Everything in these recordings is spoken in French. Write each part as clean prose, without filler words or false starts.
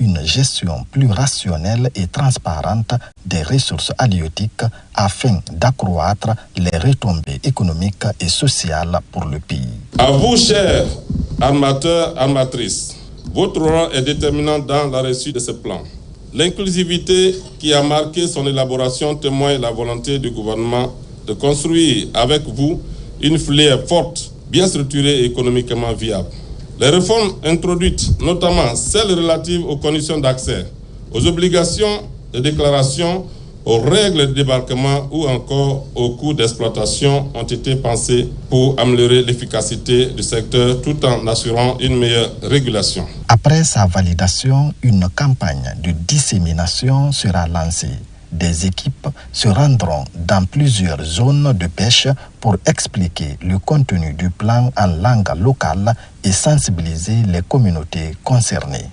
une gestion plus rationnelle et transparente des ressources halieutiques afin d'accroître les retombées économiques et sociales pour le pays. À vous, chers armateurs, armatrices, votre rôle est déterminant dans la réussite de ce plan. L'inclusivité qui a marqué son élaboration témoigne la volonté du gouvernement de construire avec vous une filière forte, bien structurée et économiquement viable. Les réformes introduites, notamment celles relatives aux conditions d'accès, aux obligations de déclaration, aux règles de débarquement ou encore aux coûts d'exploitation ont été pensées pour améliorer l'efficacité du secteur tout en assurant une meilleure régulation. Après sa validation, une campagne de dissémination sera lancée. Des équipes se rendront dans plusieurs zones de pêche pour expliquer le contenu du plan en langue locale et sensibiliser les communautés concernées.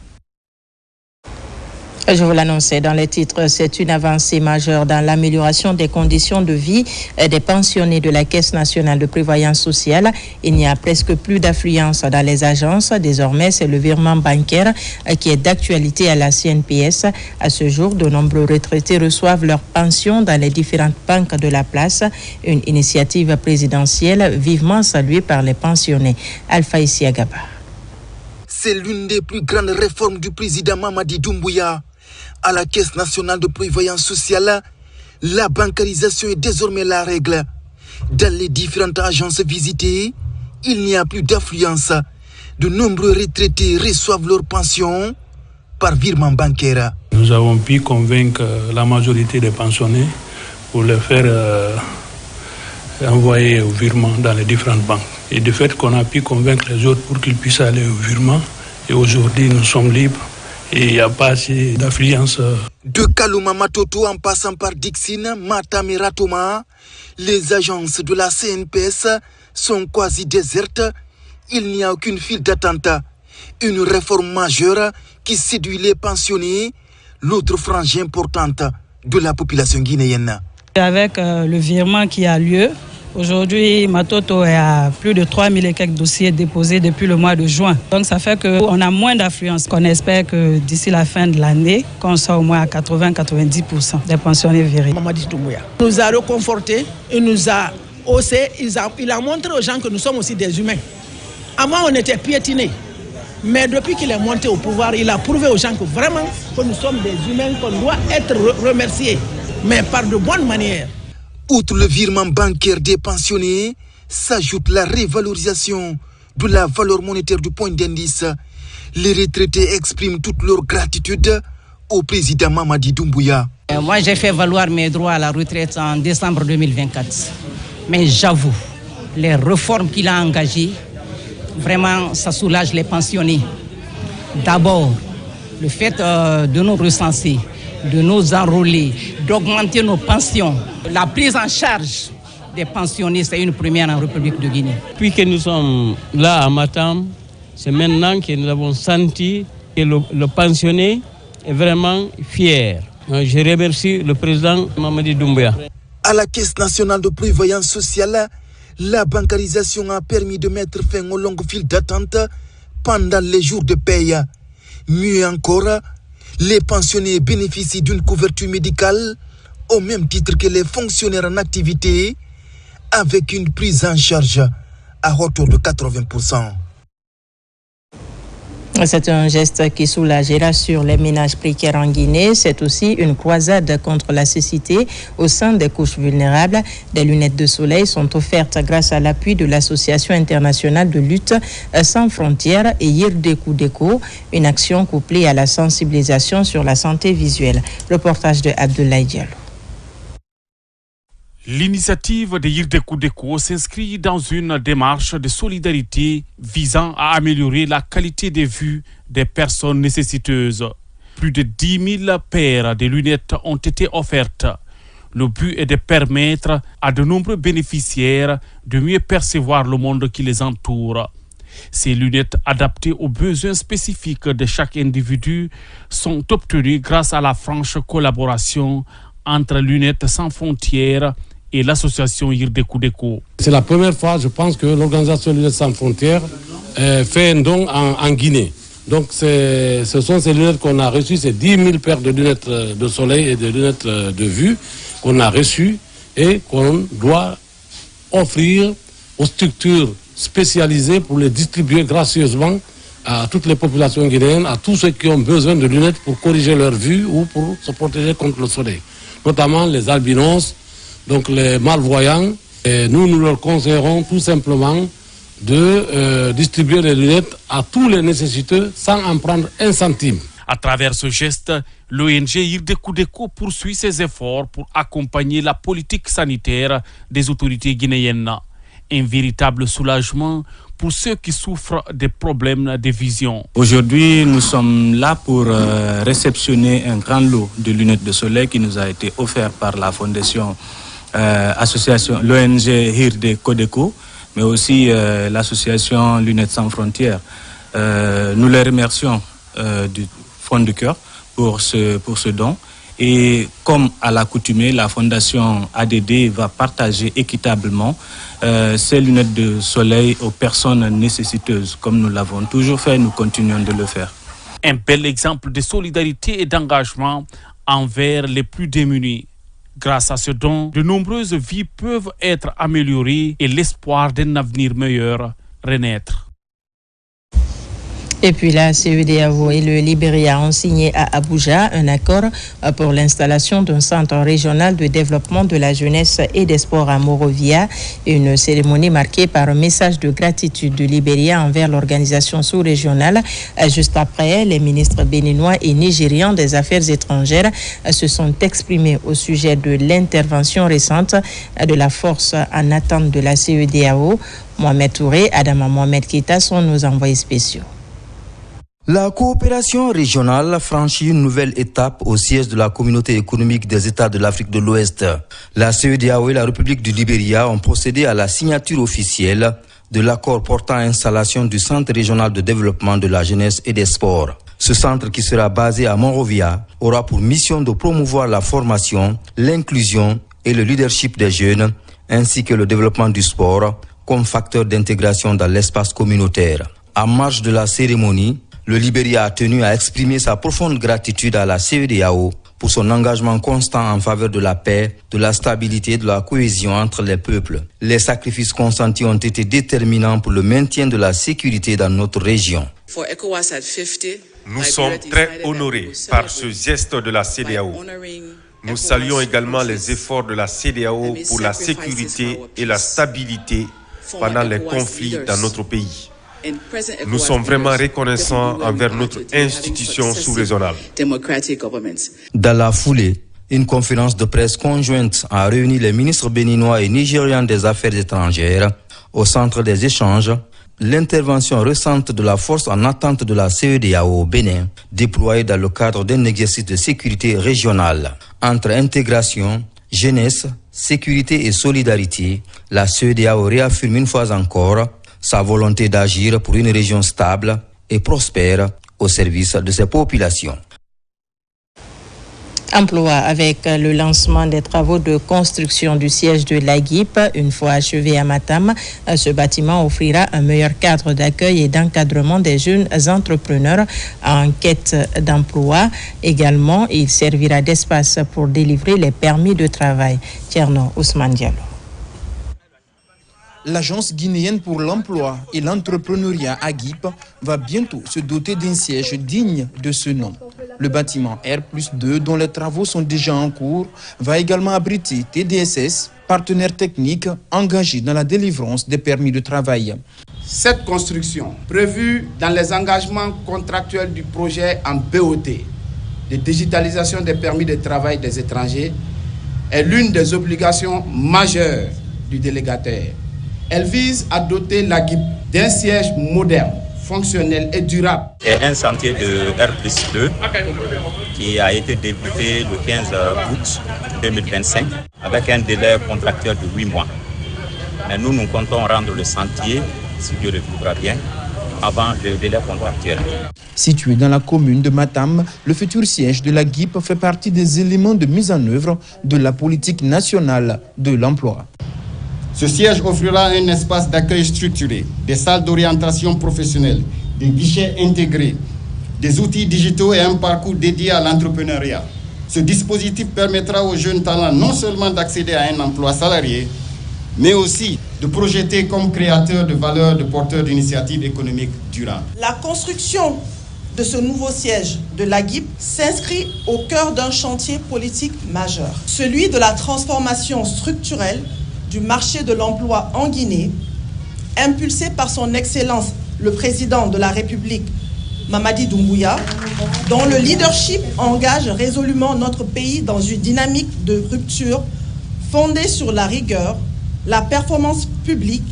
Je vous l'annonçais dans les titres, c'est une avancée majeure dans l'amélioration des conditions de vie des pensionnés de la Caisse nationale de prévoyance sociale. Il n'y a presque plus d'affluence dans les agences. Désormais, c'est le virement bancaire qui est d'actualité à la CNPS. À ce jour, de nombreux retraités reçoivent leur pension dans les différentes banques de la place. Une initiative présidentielle vivement saluée par les pensionnés. Alpha Isiagaba. C'est l'une des plus grandes réformes du président Mamadi Doumbouya. À la Caisse nationale de prévoyance sociale, la bancarisation est désormais la règle. Dans les différentes agences visitées, il n'y a plus d'affluence. De nombreux retraités reçoivent leur pension par virement bancaire. Nous avons pu convaincre la majorité des pensionnés pour les faire envoyer au virement dans les différentes banques. Et de fait qu'on a pu convaincre les autres pour qu'ils puissent aller au virement. Et aujourd'hui, nous sommes libres. Et il n'y a pas assez d'affluence. De Kalouma Matoto en passant par Dixine, Matam et Ratoma, les agences de la CNPS sont quasi désertes. Il n'y a aucune file d'attente. Une réforme majeure qui séduit les pensionnés, l'autre frange importante de la population guinéenne. Avec le virement qui a lieu, aujourd'hui, Matoto est à plus de 3000 et quelques dossiers déposés depuis le mois de juin. Donc ça fait qu'on a moins d'affluence. On espère que d'ici la fin de l'année, qu'on soit au moins à 80-90% des pensionnés virés. Mamadi Doumbouya nous a reconfortés, il nous a haussé, il a montré aux gens que nous sommes aussi des humains. Avant, on était piétinés. Mais depuis qu'il est monté au pouvoir, il a prouvé aux gens que vraiment que nous sommes des humains, qu'on doit être remerciés, mais par de bonnes manières. Outre le virement bancaire des pensionnés, s'ajoute la révalorisation de la valeur monétaire du point d'indice. Les retraités expriment toute leur gratitude au président Mamadi Doumbouya. Moi, j'ai fait valoir mes droits à la retraite en décembre 2024. Mais j'avoue, les réformes qu'il a engagées, vraiment, ça soulage les pensionnés. D'abord, le fait de nous recenser, de nous enrôler, d'augmenter nos pensions. La prise en charge des pensionnés, c'est une première en République de Guinée. Depuis que nous sommes là à Matam, c'est maintenant que nous avons senti que le pensionné est vraiment fier. Je remercie le président Mamadi Doumbouya. À la Caisse nationale de prévoyance sociale, la bancarisation a permis de mettre fin aux longues files d'attente pendant les jours de paye. Mieux encore, les pensionnés bénéficient d'une couverture médicale au même titre que les fonctionnaires en activité, avec une prise en charge à hauteur de 80%. C'est un geste qui soulage et rassure les ménages précaires en Guinée. C'est aussi une croisade contre la cécité au sein des couches vulnérables. Des lunettes de soleil sont offertes grâce à l'appui de l'Association internationale de lutte sans frontières et Yirdekou Deko, une action couplée à la sensibilisation sur la santé visuelle. Reportage de Abdoulaye Diallo. L'initiative de Yirdekou Deko s'inscrit dans une démarche de solidarité visant à améliorer la qualité de vue des personnes nécessiteuses. Plus de 10 000 paires de lunettes ont été offertes. Le but est de permettre à de nombreux bénéficiaires de mieux percevoir le monde qui les entoure. Ces lunettes adaptées aux besoins spécifiques de chaque individu sont obtenues grâce à la franche collaboration entre Lunettes sans frontières et l'association Yirdekou Deko. C'est la première fois, je pense, que l'organisation Lunettes sans frontières fait un don en Guinée. Donc ce sont ces lunettes qu'on a reçues, c'est 10 000 paires de lunettes de soleil et de lunettes de vue qu'on a reçues et qu'on doit offrir aux structures spécialisées pour les distribuer gracieusement à toutes les populations guinéennes, à tous ceux qui ont besoin de lunettes pour corriger leur vue ou pour se protéger contre le soleil. Notamment les albinos, donc les malvoyants. Et nous leur conseillerons tout simplement de distribuer les lunettes à tous les nécessiteux sans en prendre un centime. À travers ce geste, l'ONG Irde Kudeko poursuit ses efforts pour accompagner la politique sanitaire des autorités guinéennes. Un véritable soulagement pour ceux qui souffrent des problèmes de vision. Aujourd'hui, nous sommes là pour réceptionner un grand lot de lunettes de soleil qui nous a été offert par la fondation association l'ONG Irde Kudeko, mais aussi l'association Lunettes sans frontières. Nous les remercions du fond du cœur pour ce don. Et comme à l'accoutumée, la fondation ADD va partager équitablement ces lunettes de soleil aux personnes nécessiteuses. Comme nous l'avons toujours fait, nous continuons de le faire. Un bel exemple de solidarité et d'engagement envers les plus démunis. Grâce à ce don, de nombreuses vies peuvent être améliorées et l'espoir d'un avenir meilleur renaître. Et puis la CEDEAO et le Libéria ont signé à Abuja un accord pour l'installation d'un centre régional de développement de la jeunesse et des sports à Monrovia. Une cérémonie marquée par un message de gratitude du Libéria envers l'organisation sous-régionale. Juste après, les ministres béninois et nigérians des Affaires étrangères se sont exprimés au sujet de l'intervention récente de la force en attente de la CEDEAO. Mohamed Touré, Adama Mohamed Keita sont nos envoyés spéciaux. La coopération régionale franchit une nouvelle étape au siège de la Communauté économique des États de l'Afrique de l'Ouest. La CEDEAO et la République du Libéria ont procédé à la signature officielle de l'accord portant installation du Centre régional de développement de la jeunesse et des sports. Ce centre, qui sera basé à Monrovia, aura pour mission de promouvoir la formation, l'inclusion et le leadership des jeunes, ainsi que le développement du sport comme facteur d'intégration dans l'espace communautaire. En marge de la cérémonie, le Libéria a tenu à exprimer sa profonde gratitude à la CEDEAO pour son engagement constant en faveur de la paix, de la stabilité et de la cohésion entre les peuples. Les sacrifices consentis ont été déterminants pour le maintien de la sécurité dans notre région. Nous sommes très honorés par ce geste de la CEDEAO. Nous saluons également les efforts de la CEDEAO pour la sécurité et la stabilité pendant les conflits dans notre pays. Nous sommes vraiment reconnaissants envers notre institution sous-régionale. Dans la foulée, une conférence de presse conjointe a réuni les ministres béninois et nigérians des Affaires étrangères au centre des échanges. L'intervention récente de la force en attente de la CEDEAO au Bénin, déployée dans le cadre d'un exercice de sécurité régionale. Entre intégration, jeunesse, sécurité et solidarité, la CEDEAO réaffirme une fois encore sa volonté d'agir pour une région stable et prospère au service de ses populations. Emploi avec le lancement des travaux de construction du siège de l'AGIP. Une fois achevé à Matam, ce bâtiment offrira un meilleur cadre d'accueil et d'encadrement des jeunes entrepreneurs en quête d'emploi. Également, il servira d'espace pour délivrer les permis de travail. Tierno Ousmane Diallo. L'Agence guinéenne pour l'emploi et l'entrepreneuriat AGIP va bientôt se doter d'un siège digne de ce nom. Le bâtiment R+2, dont les travaux sont déjà en cours, va également abriter TDSS, partenaires techniques engagés dans la délivrance des permis de travail. Cette construction, prévue dans les engagements contractuels du projet en BOT, de digitalisation des permis de travail des étrangers, est l'une des obligations majeures du délégataire. Elle vise à doter l'AGIP d'un siège moderne, fonctionnel et durable. C'est un chantier de R+2 qui a été débuté le 15 août 2025 avec un délai contractuel de 8 mois. Mais nous comptons rendre le chantier, si Dieu le voudra bien, avant le délai contractuel. Situé dans la commune de Matam, le futur siège de l'AGIP fait partie des éléments de mise en œuvre de la politique nationale de l'emploi. Ce siège offrira un espace d'accueil structuré, des salles d'orientation professionnelle, des guichets intégrés, des outils digitaux et un parcours dédié à l'entrepreneuriat. Ce dispositif permettra aux jeunes talents non seulement d'accéder à un emploi salarié, mais aussi de projeter comme créateurs de valeur, de porteurs d'initiatives économiques durables. La construction de ce nouveau siège de l'AGIP s'inscrit au cœur d'un chantier politique majeur, celui de la transformation structurelle du marché de l'emploi en Guinée, impulsé par son Excellence le Président de la République, Mamadi Doumbouya, dont le leadership engage résolument notre pays dans une dynamique de rupture fondée sur la rigueur, la performance publique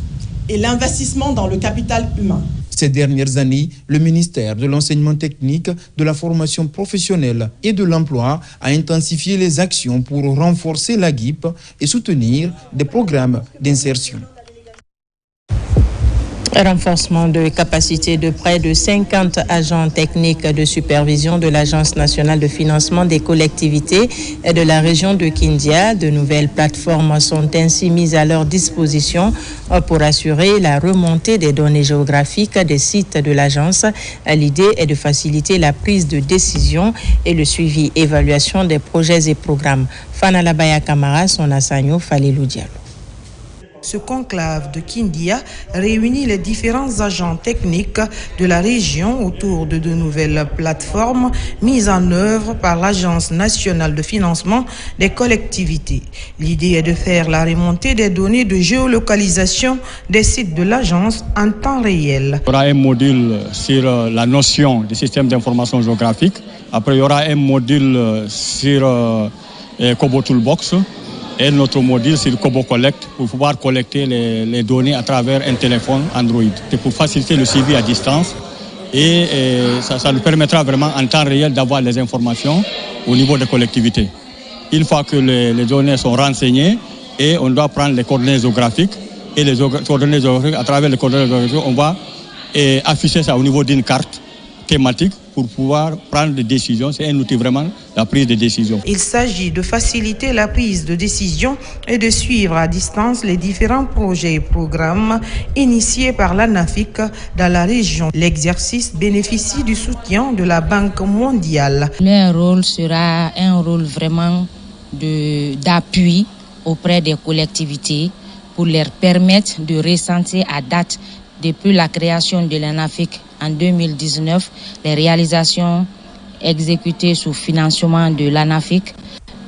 et l'investissement dans le capital humain. Ces dernières années, le ministère de l'Enseignement technique, de la formation professionnelle et de l'emploi a intensifié les actions pour renforcer l'AGIP et soutenir des programmes d'insertion. Renforcement de capacité de près de 50 agents techniques de supervision de l'Agence nationale de financement des collectivités et de la région de Kindia. De nouvelles plateformes sont ainsi mises à leur disposition pour assurer la remontée des données géographiques des sites de l'agence. L'idée est de faciliter la prise de décision et le suivi et évaluation des projets et programmes. Fana Labaya Kamara, son Assanyo Falilou Diallo. Ce conclave de Kindia réunit les différents agents techniques de la région autour de nouvelles plateformes mises en œuvre par l'Agence nationale de financement des collectivités. L'idée est de faire la remontée des données de géolocalisation des sites de l'agence en temps réel. Il y aura un module sur la notion du système d'information géographique. Après, il y aura un module sur Kobo Toolbox. Et notre module, c'est le Kobo Collect pour pouvoir collecter les données à travers un téléphone Android. C'est pour faciliter le suivi à distance et ça nous permettra vraiment en temps réel d'avoir les informations au niveau des collectivités. Une fois que les données sont renseignées, et on doit prendre les coordonnées géographiques et les coordonnées géographiques, à travers les coordonnées géographiques, on va afficher ça au niveau d'une carte thématique pour pouvoir prendre des décisions. C'est un outil vraiment, la prise de décision. Il s'agit de faciliter la prise de décision et de suivre à distance les différents projets et programmes initiés par l'ANAFIC dans la région. L'exercice bénéficie du soutien de la Banque mondiale. Leur rôle sera un rôle vraiment d'appui auprès des collectivités pour leur permettre de ressentir à date, depuis la création de l'ANAFIC en 2019, les réalisations exécutées sous financement de l'ANAFIC,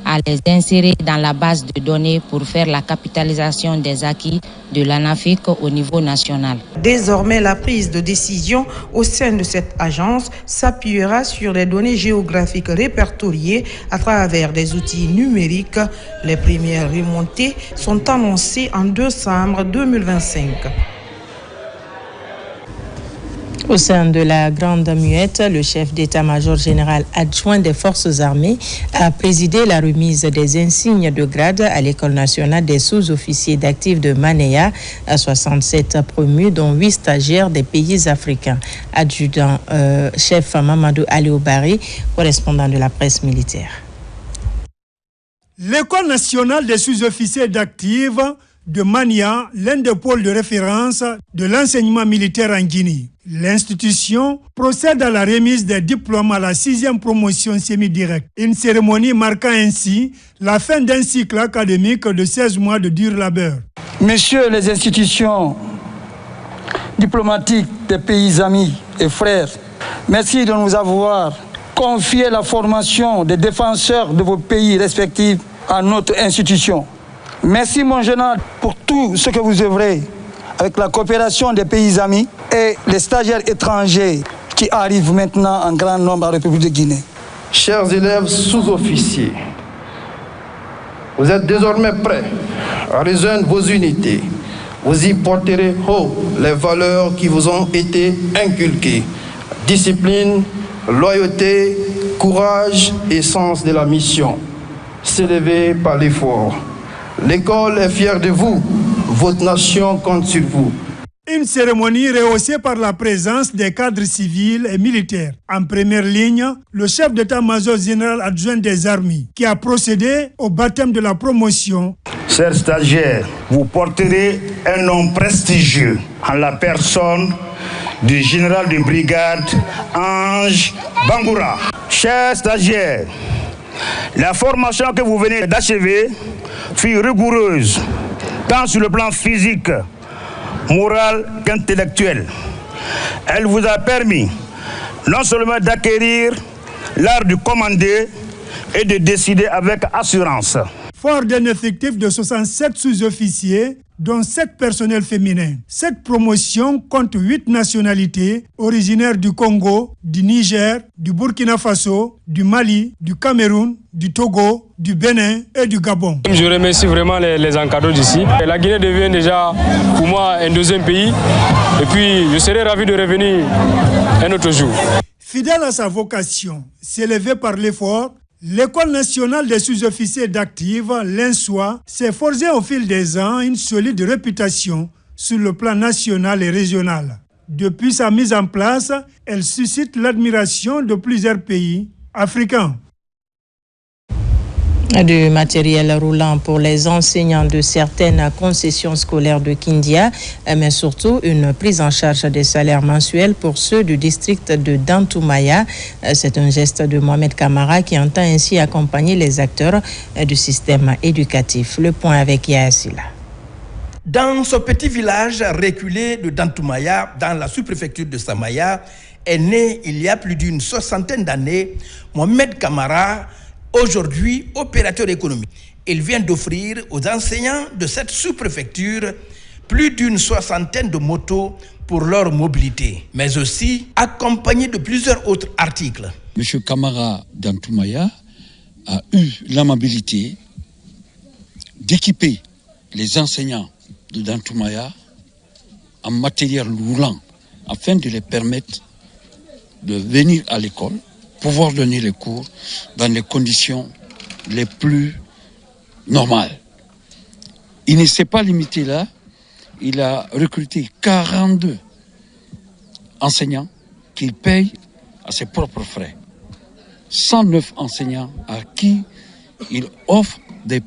à les insérer dans la base de données pour faire la capitalisation des acquis de l'ANAFIC au niveau national. Désormais, la prise de décision au sein de cette agence s'appuiera sur les données géographiques répertoriées à travers des outils numériques. Les premières remontées sont annoncées en décembre 2025. Au sein de la Grande Muette, le chef d'état-major général adjoint des forces armées a présidé la remise des insignes de grade à l'École nationale des sous-officiers d'actifs de Manéa, à 67 promus, dont 8 stagiaires des pays africains. Adjudant chef Mamadou Aliobari, correspondant de la presse militaire. L'École nationale des sous-officiers d'actifs de Mania, l'un des pôles de référence de l'enseignement militaire en Guinée. L'institution procède à la remise des diplômes à la 6e promotion semi-directe. Une cérémonie marquant ainsi la fin d'un cycle académique de 16 mois de dur labeur. Messieurs les institutions diplomatiques des pays amis et frères, merci de nous avoir confié la formation des défenseurs de vos pays respectifs à notre institution. Merci mon général pour tout ce que vous œuvrez avec la coopération des pays amis et les stagiaires étrangers qui arrivent maintenant en grand nombre à la République de Guinée. Chers élèves sous-officiers, vous êtes désormais prêts à rejoindre vos unités. Vous y porterez haut les valeurs qui vous ont été inculquées. Discipline, loyauté, courage et sens de la mission. S'élever par l'effort. L'école est fière de vous, votre nation compte sur vous. Une cérémonie rehaussée par la présence des cadres civils et militaires. En première ligne, le chef d'état-major général adjoint des armées, qui a procédé au baptême de la promotion. Chers stagiaires, vous porterez un nom prestigieux en la personne du général de brigade Ange Bangoura. Chers stagiaires, la formation que vous venez d'achever fut rigoureuse, tant sur le plan physique, moral qu'intellectuel. Elle vous a permis non seulement d'acquérir l'art de commander et de décider avec assurance. Fort d'un effectif de 67 sous-officiers, dont 7 personnels féminins. Cette promotion compte 8 nationalités originaires du Congo, du Niger, du Burkina Faso, du Mali, du Cameroun, du Togo, du Bénin et du Gabon. Je remercie vraiment les encadreurs d'ici. La Guinée devient déjà pour moi un deuxième pays. Et puis je serai ravi de revenir un autre jour. Fidèle à sa vocation, s'élever par l'effort, l'École nationale des sous-officiers d'active, l'INSOA, s'est forgée au fil des ans une solide réputation sur le plan national et régional. Depuis sa mise en place, elle suscite l'admiration de plusieurs pays africains. Du matériel roulant pour les enseignants de certaines concessions scolaires de Kindia, mais surtout une prise en charge des salaires mensuels pour ceux du district de Dantoumaya. C'est un geste de Mohamed Kamara qui entend ainsi accompagner les acteurs du système éducatif. Le point avec Yassila. Dans ce petit village reculé de Dantoumaya, dans la sous-préfecture de Samaya, est né il y a plus d'une 60aine d'années Mohamed Kamara, aujourd'hui opérateur économique. Il vient d'offrir aux enseignants de cette sous-préfecture plus d'une 60aine de motos pour leur mobilité, mais aussi accompagné de plusieurs autres articles. M. Kamara Dantoumaya a eu l'amabilité d'équiper les enseignants de Dantoumaya en matériel roulant afin de les permettre de venir à l'école, pouvoir donner les cours dans les conditions les plus normales. Il ne s'est pas limité là, il a recruté 42 enseignants qu'il paye à ses propres frais. 109 enseignants à qui il offre des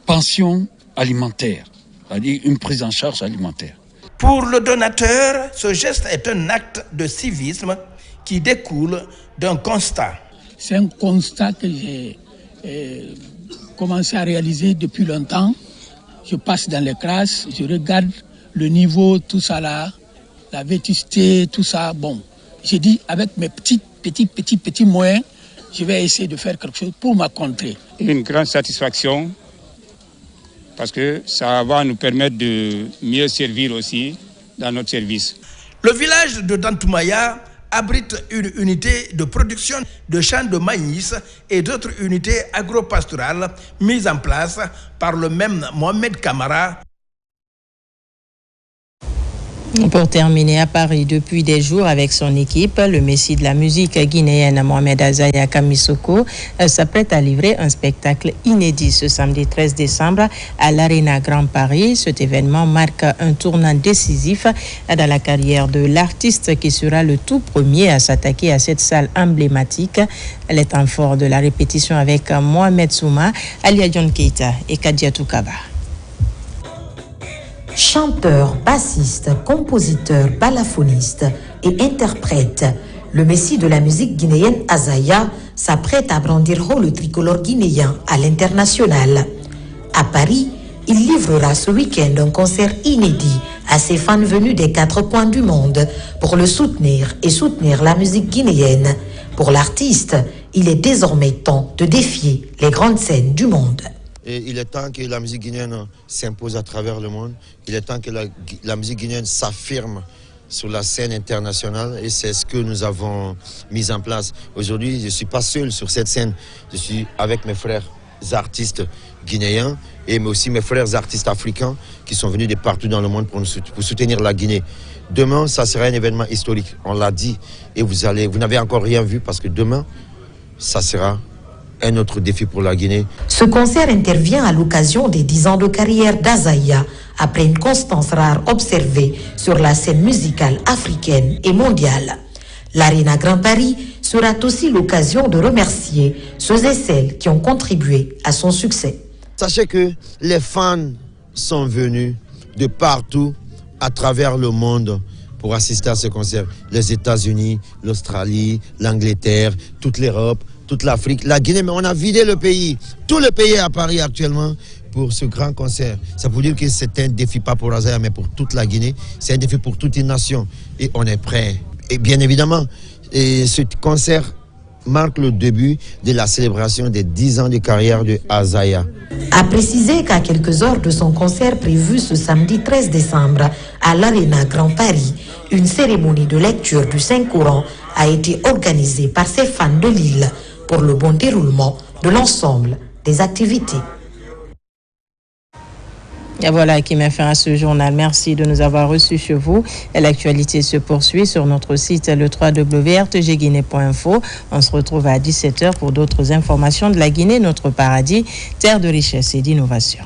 pensions alimentaires, c'est-à-dire une prise en charge alimentaire. Pour le donateur, ce geste est un acte de civisme qui découle d'un constat. C'est un constat que j'ai commencé à réaliser depuis longtemps. Je passe dans les classes, je regarde le niveau, tout ça là, la vétusté, tout ça. Bon, j'ai dit avec mes petits moyens, je vais essayer de faire quelque chose pour ma contrée. Une grande satisfaction parce que ça va nous permettre de mieux servir aussi dans notre service. Le village de Dantoumaya abrite une unité de production de champs de maïs et d'autres unités agro-pastorales mises en place par le même Mohamed Kamara. Pour terminer à Paris, depuis des jours avec son équipe, le messie de la musique guinéenne Mohamed Azaya Kamisoko s'apprête à livrer un spectacle inédit ce samedi 13 décembre à l'Arena Grand Paris. Cet événement marque un tournant décisif dans la carrière de l'artiste qui sera le tout premier à s'attaquer à cette salle emblématique. Les temps forts de la répétition avec Mohamed Souma, Alia John Keita et Kadiatou Kaba. Chanteur, bassiste, compositeur, balafoniste et interprète, le messie de la musique guinéenne Azaya s'apprête à brandir haut le tricolore guinéen à l'international. À Paris, il livrera ce week-end un concert inédit à ses fans venus des 4 coins du monde pour le soutenir et soutenir la musique guinéenne. Pour l'artiste, il est désormais temps de défier les grandes scènes du monde. Et il est temps que la musique guinéenne s'impose à travers le monde. Il est temps que la musique guinéenne s'affirme sur la scène internationale et c'est ce que nous avons mis en place. Aujourd'hui, je ne suis pas seul sur cette scène. Je suis avec mes frères artistes guinéens et aussi mes frères artistes africains qui sont venus de partout dans le monde pour soutenir la Guinée. Demain, ça sera un événement historique. On l'a dit et vous n'avez encore rien vu parce que demain, ça sera un autre défi pour la Guinée. Ce concert intervient à l'occasion des 10 ans de carrière d'Azaya, après une constance rare observée sur la scène musicale africaine et mondiale. L'Arena Grand Paris sera aussi l'occasion de remercier ceux et celles qui ont contribué à son succès. Sachez que les fans sont venus de partout à travers le monde pour assister à ce concert. Les États-Unis, l'Australie, l'Angleterre, toute l'Europe, toute l'Afrique, la Guinée, mais on a vidé le pays. Tout le pays est à Paris actuellement pour ce grand concert. Ça veut dire que c'est un défi pas pour Azaya, mais pour toute la Guinée. C'est un défi pour toute une nation. Et on est prêt. Et bien évidemment, ce concert marque le début de la célébration des 10 ans de carrière de Azaya. A précisé qu'à quelques heures de son concert prévu ce samedi 13 décembre à l'Arena Grand Paris, une cérémonie de lecture du Saint-Coran a été organisée par ses fans de Lille pour le bon déroulement de l'ensemble des activités. Et voilà qui met fin à ce journal. Merci de nous avoir reçus chez vous. Et l'actualité se poursuit sur notre site le www.rtgguinée.info. On se retrouve à 17h pour d'autres informations de la Guinée, notre paradis, terre de richesse et d'innovation.